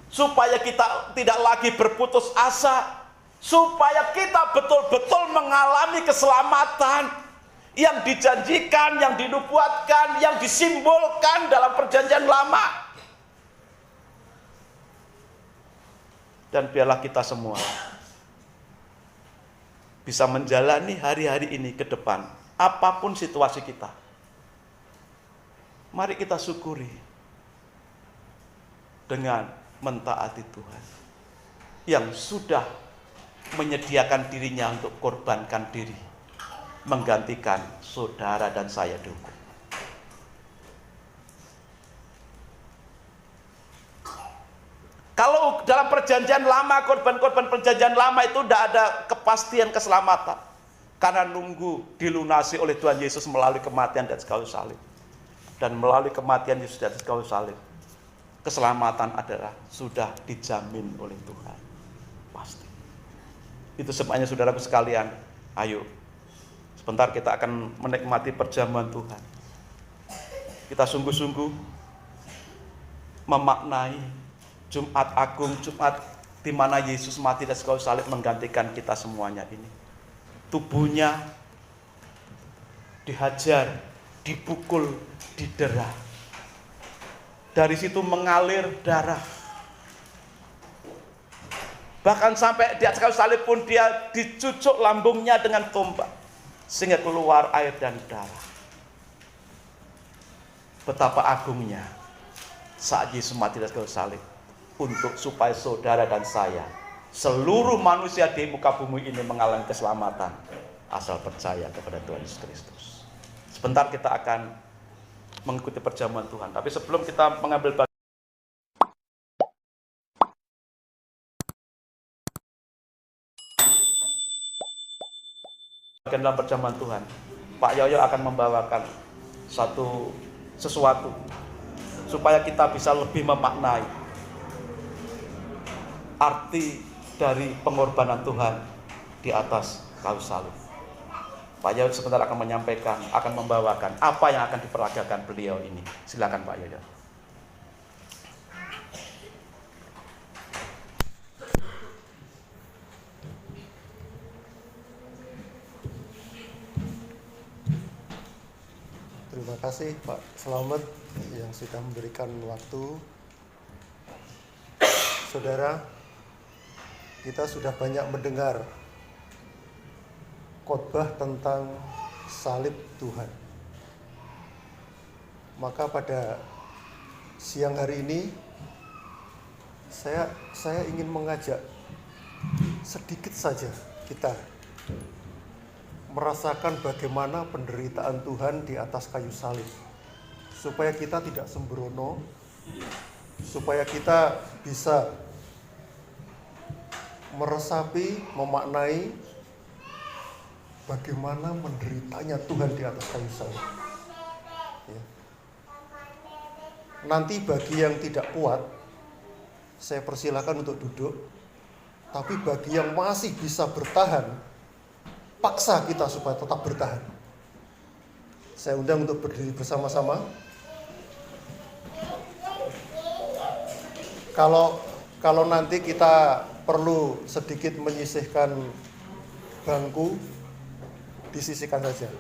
supaya kita tidak lagi berputus asa, supaya kita betul-betul mengalami keselamatan yang dijanjikan, yang dinubuatkan, yang disimbolkan dalam perjanjian lama. Dan biarlah kita semua bisa menjalani hari-hari ini ke depan, apapun situasi kita. Mari kita syukuri dengan mentaati Tuhan yang sudah menyediakan dirinya untuk korbankan diri, menggantikan saudara dan saya dulu. Kalau dalam perjanjian lama, korban-korban perjanjian lama itu tidak ada kepastian keselamatan. Karena nunggu dilunasi oleh Tuhan Yesus melalui kematian di atas kayu salib. Dan melalui kematian Yesus di atas kayu salib, keselamatan adalah sudah dijamin oleh Tuhan. Pasti. Itu sebabnya saudaraku sekalian, ayo sebentar kita akan menikmati perjamuan Tuhan. Kita sungguh-sungguh memaknai Jumat Agung, Jumat di mana Yesus mati di atas kayu salib menggantikan kita semuanya ini. Tubuhnya dihajar, dipukul, didera. Dari situ mengalir darah. Bahkan sampai di atas kayu salib pun dia dicucuk lambungnya dengan tombak sehingga keluar air dan darah. Betapa agungnya saat Yesus mati di atas kayu salib untuk supaya saudara dan saya, seluruh manusia di muka bumi ini mengalami keselamatan asal percaya kepada Tuhan Yesus Kristus. Sebentar kita akan mengikuti perjamuan Tuhan, tapi sebelum kita mengambil bagian dalam perjamuan Tuhan, Pak Yoyo akan membawakan sesuatu supaya kita bisa lebih memaknai arti dari pengorbanan Tuhan di atas kayu salib. Pak Yoyo sebentar akan menyampaikan, akan membawakan apa yang akan diperagakan beliau ini. Silakan Pak Yoyo. Terima kasih Pak Slamet yang sudah memberikan waktu. Saudara, kita sudah banyak mendengar khotbah tentang salib Tuhan. Maka pada siang hari ini saya ingin mengajak sedikit saja kita merasakan bagaimana penderitaan Tuhan di atas kayu salib, supaya kita tidak sembrono, supaya kita bisa meresapi, memaknai bagaimana menderitanya Tuhan di atas kayu salib. Ya. Nanti bagi yang tidak kuat, saya persilakan untuk duduk. Tapi bagi yang masih bisa bertahan, paksa kita supaya tetap bertahan. Saya undang untuk berdiri bersama-sama. Kalau nanti kita perlu sedikit menyisihkan bangku, disisihkan saja.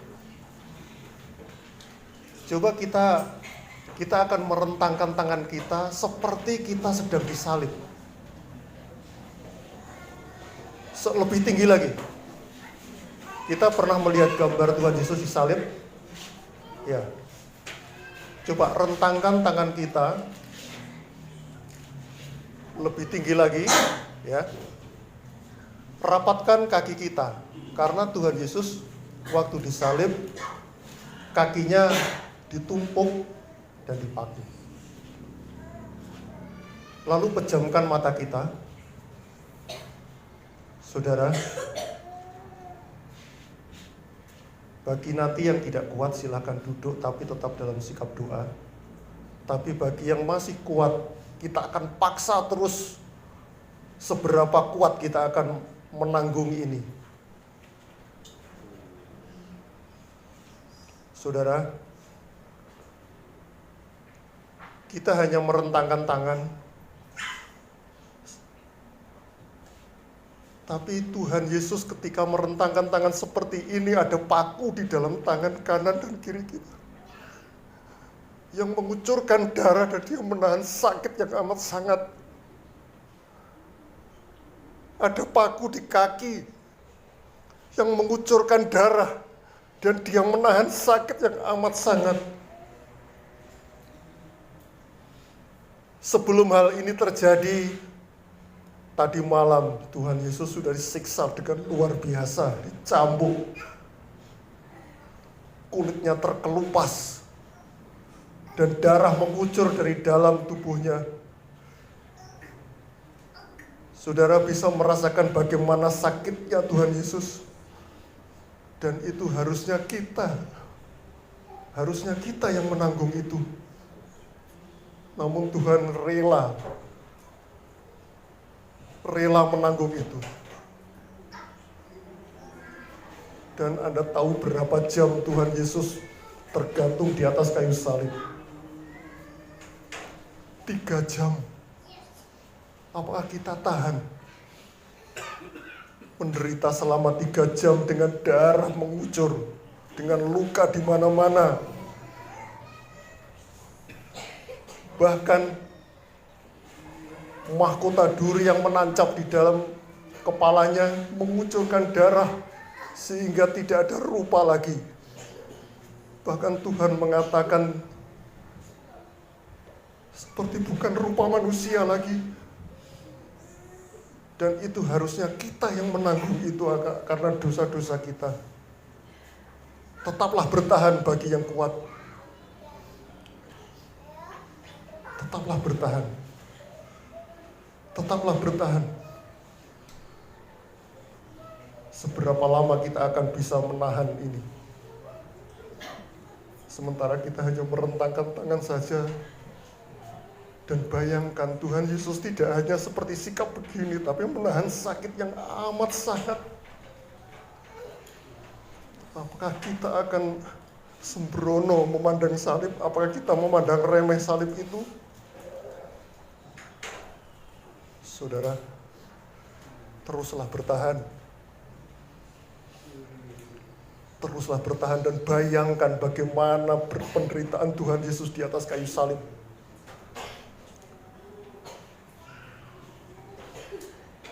Coba kita akan merentangkan tangan kita seperti kita sedang disalib. Lebih tinggi lagi. Kita pernah melihat gambar Tuhan Yesus disalib? Ya. Coba rentangkan tangan kita lebih tinggi lagi, ya. Rapatkan kaki kita, karena Tuhan Yesus waktu disalib kakinya ditumpuk dan dipaku. Lalu pejamkan mata kita. Saudara, bagi nanti yang tidak kuat silakan duduk tapi tetap dalam sikap doa. Tapi bagi yang masih kuat, kita akan paksa terus seberapa kuat kita akan menanggung ini. Saudara, kita hanya merentangkan tangan, tapi Tuhan Yesus ketika merentangkan tangan seperti ini, ada paku di dalam tangan kanan dan kiri kita yang mengucurkan darah dan dia menahan sakit yang amat sangat. Ada paku di kaki yang mengucurkan darah dan dia menahan sakit yang amat sangat. Sebelum hal ini terjadi, tadi malam Tuhan Yesus sudah disiksa dengan luar biasa, dicambuk, kulitnya terkelupas, dan darah mengucur dari dalam tubuhnya. Saudara bisa merasakan bagaimana sakitnya Tuhan Yesus. Dan itu harusnya kita yang menanggung itu. Namun Tuhan rela menanggung itu. Dan Anda tahu berapa jam Tuhan Yesus tergantung di atas kayu salib? 3 jam. Apakah kita tahan menderita selama 3 jam dengan darah mengucur, dengan luka di mana-mana? Bahkan mahkota duri yang menancap di dalam kepalanya mengucurkan darah sehingga tidak ada rupa lagi. Bahkan Tuhan mengatakan seperti bukan rupa manusia lagi. Dan itu harusnya kita yang menanggung itu karena dosa-dosa kita. Tetaplah bertahan bagi yang kuat. Tetaplah bertahan. Tetaplah bertahan. Seberapa lama kita akan bisa menahan ini? Sementara kita hanya merentangkan tangan saja. Dan bayangkan Tuhan Yesus tidak hanya seperti sikap begini, tapi menahan sakit yang amat sangat. Apakah kita akan sembrono memandang salib? Apakah kita memandang remeh salib itu? Saudara, teruslah bertahan. Teruslah bertahan dan bayangkan bagaimana penderitaan Tuhan Yesus di atas kayu salib.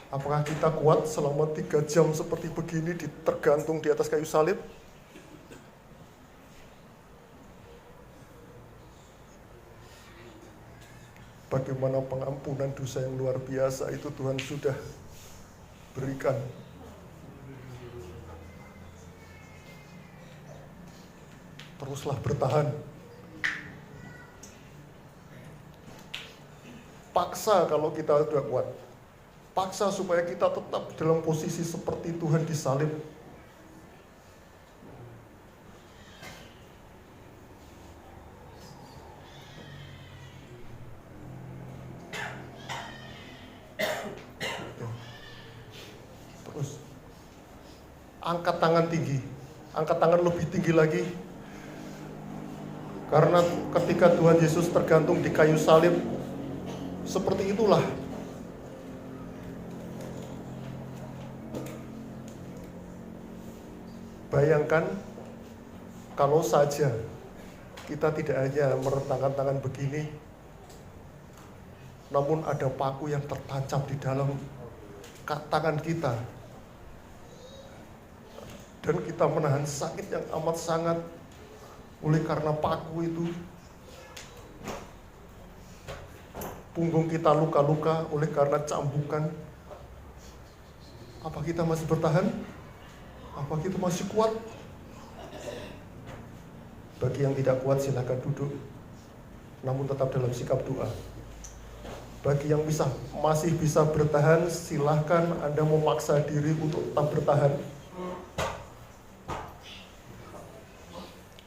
Apakah kita kuat selama 3 jam seperti begini tergantung di atas kayu salib? Bagaimana pengampunan dosa yang luar biasa itu Tuhan sudah berikan. Teruslah bertahan. Paksa kalau kita sudah kuat. Paksa supaya kita tetap dalam posisi seperti Tuhan disalib. Terus angkat tangan tinggi, angkat tangan lebih tinggi lagi. Karena ketika Tuhan Yesus tergantung di kayu salib, seperti itulah. Bayangkan kalau saja kita tidak hanya merentangkan tangan begini, namun ada paku yang tertancap di dalam tangan kita. Dan kita menahan sakit yang amat sangat oleh karena paku itu. Punggung kita luka-luka oleh karena cambukan. Apa kita masih bertahan? Apa kita masih kuat? Bagi yang tidak kuat silakan duduk, namun tetap dalam sikap doa. Bagi yang masih bisa bertahan, silahkan Anda memaksa diri untuk tetap bertahan.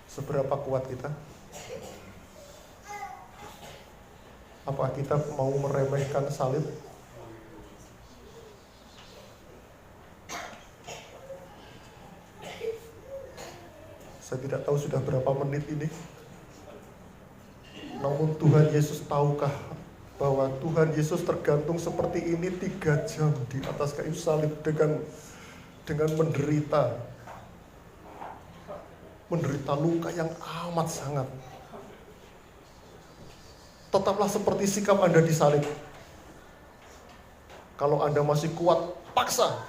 Seberapa kuat kita? Apa kita mau meremehkan salib? Saya tidak tahu sudah berapa menit ini. Namun Tuhan Yesus tahukah bahwa Tuhan Yesus tergantung seperti ini 3 jam di atas kayu salib dengan menderita luka yang amat sangat. Tetaplah seperti sikap Anda di salib. Kalau Anda masih kuat, paksa.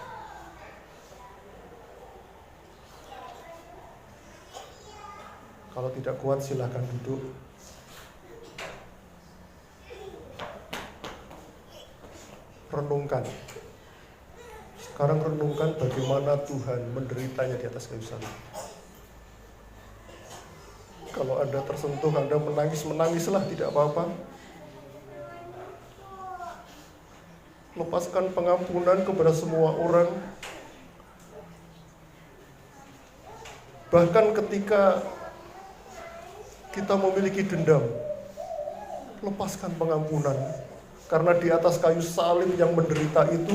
Kalau tidak kuat, silakan duduk. Renungkan. Sekarang renungkan bagaimana Tuhan menderitanya di atas kayu salib. Kalau Anda tersentuh, Anda menangislah, tidak apa-apa. Lepaskan pengampunan kepada semua orang. Bahkan ketika kita memiliki dendam, lepaskan pengampunan. Karena di atas kayu salib yang menderita itu,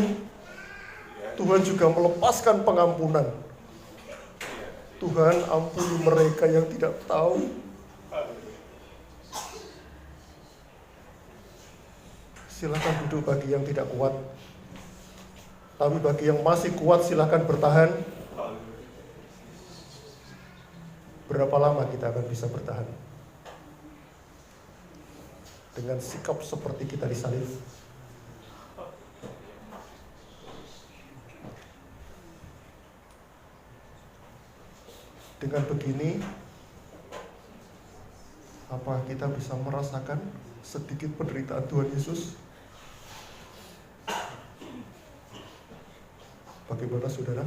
Tuhan juga melepaskan pengampunan. Tuhan, ampuni mereka yang tidak tahu. Silakan duduk bagi yang tidak kuat. Tapi bagi yang masih kuat, silakan bertahan. Berapa lama kita akan bisa bertahan? Dengan sikap seperti kita disalib. Dengan begini, apa kita bisa merasakan sedikit penderitaan Tuhan Yesus? Bagaimana saudara?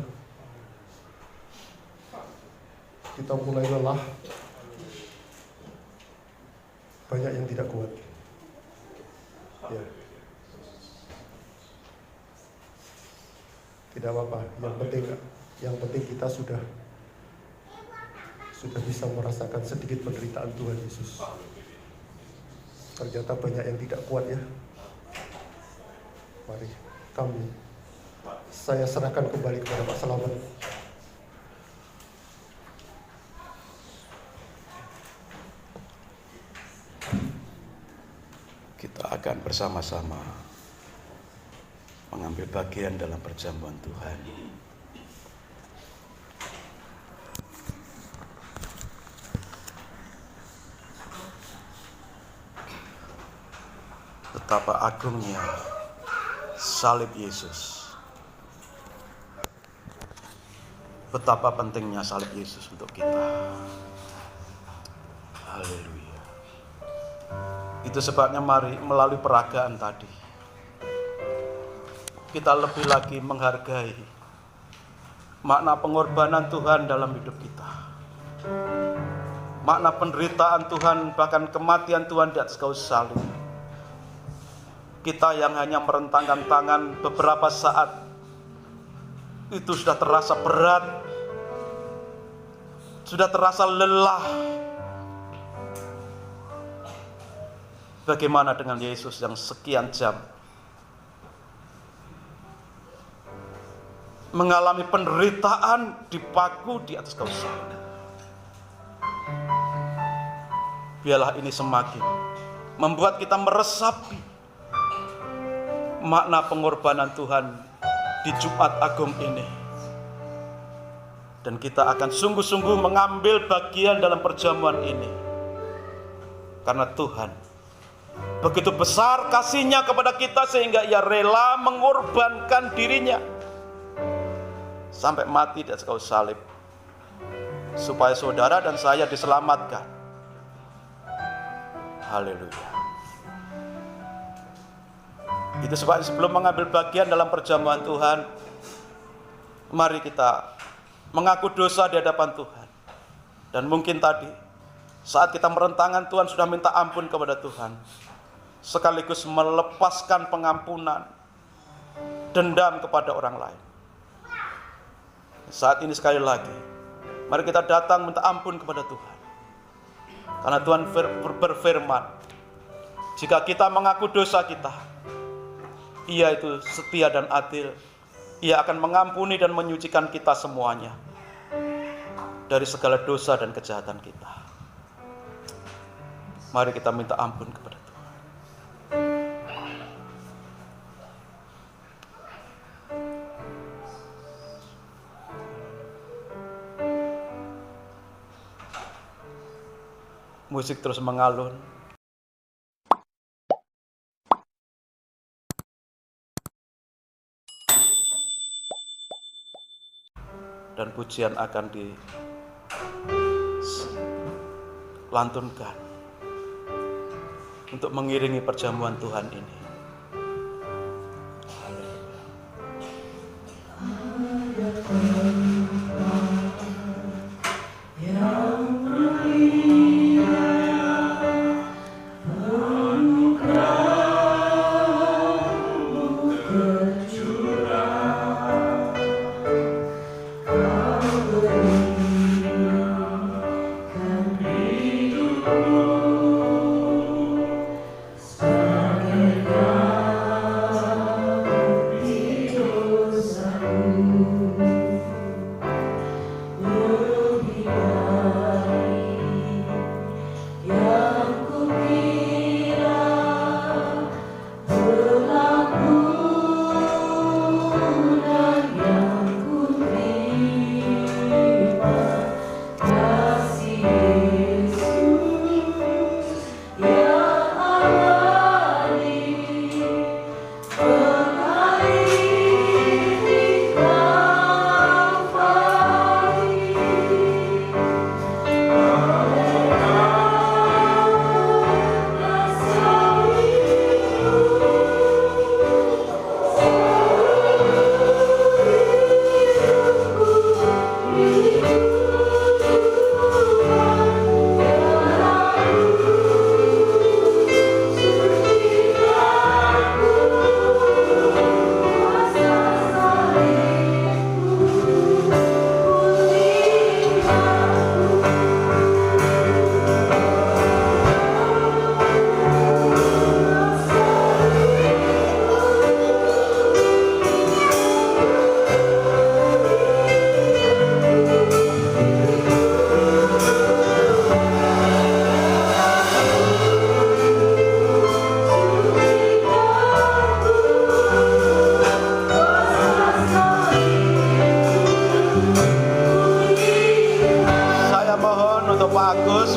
Kita mulai lelah. Banyak yang tidak kuat. Ya. Tidak apa-apa, yang penting kita sudah bisa merasakan sedikit penderitaan Tuhan Yesus. Ternyata banyak yang tidak kuat ya. Mari saya serahkan kembali kepada Pak Selamat. Kita akan bersama-sama mengambil bagian dalam perjamuan Tuhan. Betapa agungnya salib Yesus. Betapa pentingnya salib Yesus untuk kita. Haleluya. Itu sebabnya mari melalui peragaan tadi kita lebih lagi menghargai makna pengorbanan Tuhan dalam hidup kita. Makna penderitaan Tuhan, bahkan kematian Tuhan di atas kayu salib. Kita yang hanya merentangkan tangan beberapa saat itu sudah terasa berat, sudah terasa lelah. Bagaimana dengan Yesus yang sekian jam mengalami penderitaan dipaku di atas kayu salib? Biarlah ini semakin membuat kita meresapi makna pengorbanan Tuhan di Jumat Agung ini. Dan kita akan sungguh-sungguh mengambil bagian dalam perjamuan ini. Karena Tuhan begitu besar kasih-Nya kepada kita sehingga Ia rela mengorbankan dirinya sampai mati di atas kayu salib supaya saudara dan saya diselamatkan. Haleluya. Itu sebabnya sebelum mengambil bagian dalam perjamuan Tuhan, mari kita mengaku dosa di hadapan Tuhan. Dan mungkin tadi saat kita merentangkan, Tuhan sudah minta ampun kepada Tuhan, sekaligus melepaskan pengampunan, dendam kepada orang lain. Saat ini sekali lagi, mari kita datang minta ampun kepada Tuhan. Karena Tuhan berfirman, jika kita mengaku dosa kita, Ia itu setia dan adil. Ia akan mengampuni dan menyucikan kita semuanya. dari segala dosa dan kejahatan kita. Mari kita minta ampun kepada Tuhan. Musik terus mengalun. Dan pujian akan dilantunkan untuk mengiringi perjamuan Tuhan ini.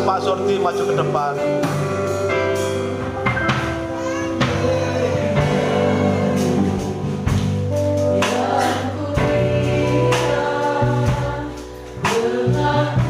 Pak Surti maju ke depan. Love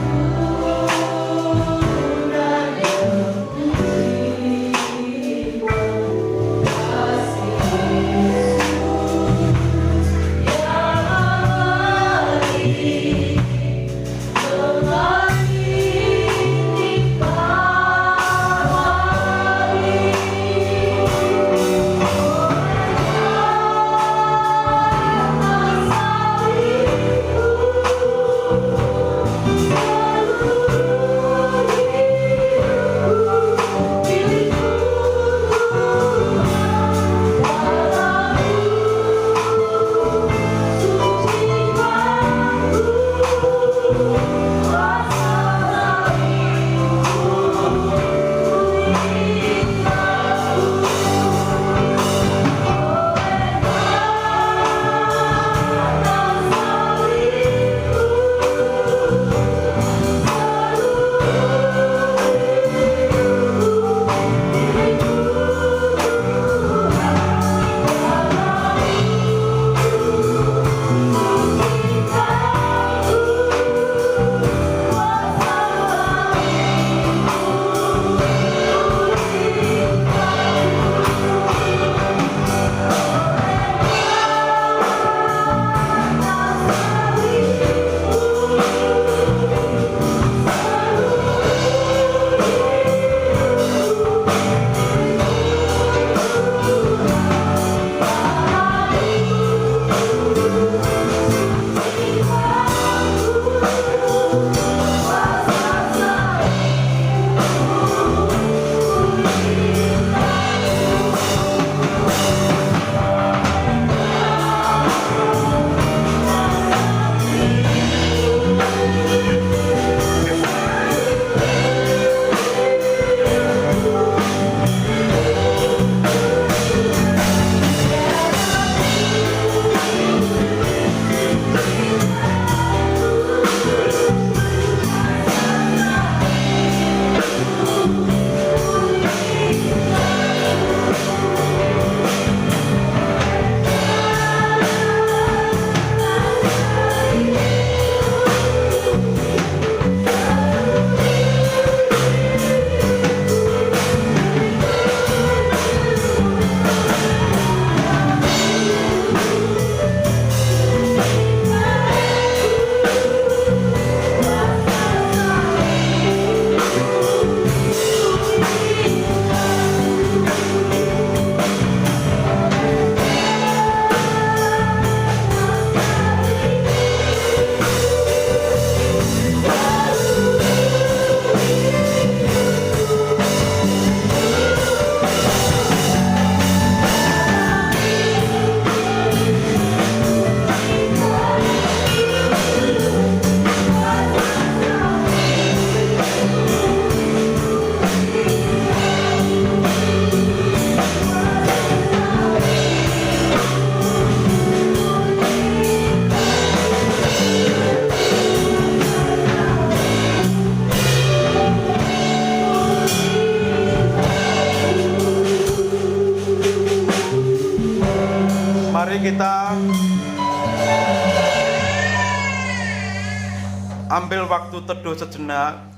ambil waktu teduh sejenak.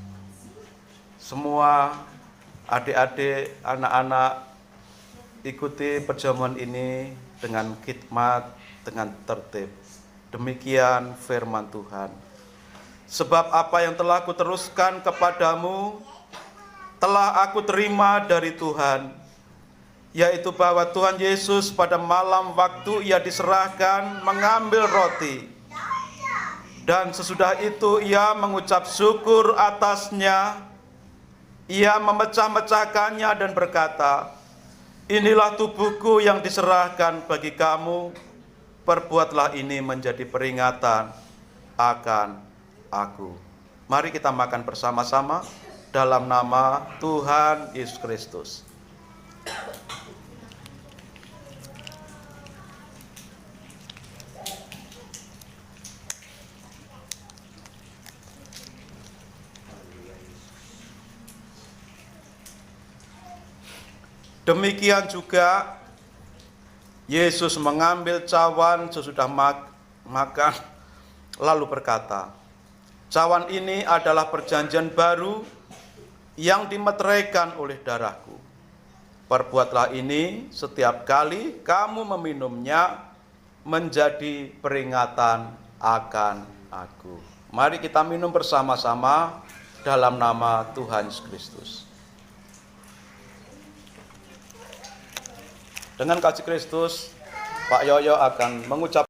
Semua adik-adik, anak-anak, ikuti perjamuan ini dengan khidmat, dengan tertib. Demikian firman Tuhan. Sebab apa yang telah kuteruskan kepadamu, telah aku terima dari Tuhan, yaitu bahwa Tuhan Yesus pada malam waktu ia diserahkan mengambil roti. Dan sesudah itu ia mengucap syukur atasnya, ia memecah-mecahkannya dan berkata, inilah tubuhku yang diserahkan bagi kamu, perbuatlah ini menjadi peringatan akan aku. Mari kita makan bersama-sama dalam nama Tuhan Yesus Kristus. Demikian juga Yesus mengambil cawan sesudah makan, lalu berkata, cawan ini adalah perjanjian baru yang dimeteraikan oleh darahku. Perbuatlah ini setiap kali kamu meminumnya menjadi peringatan akan aku. Mari kita minum bersama-sama dalam nama Tuhan Yesus Kristus. Dengan kasih Kristus, Pak Yoyo akan mengucap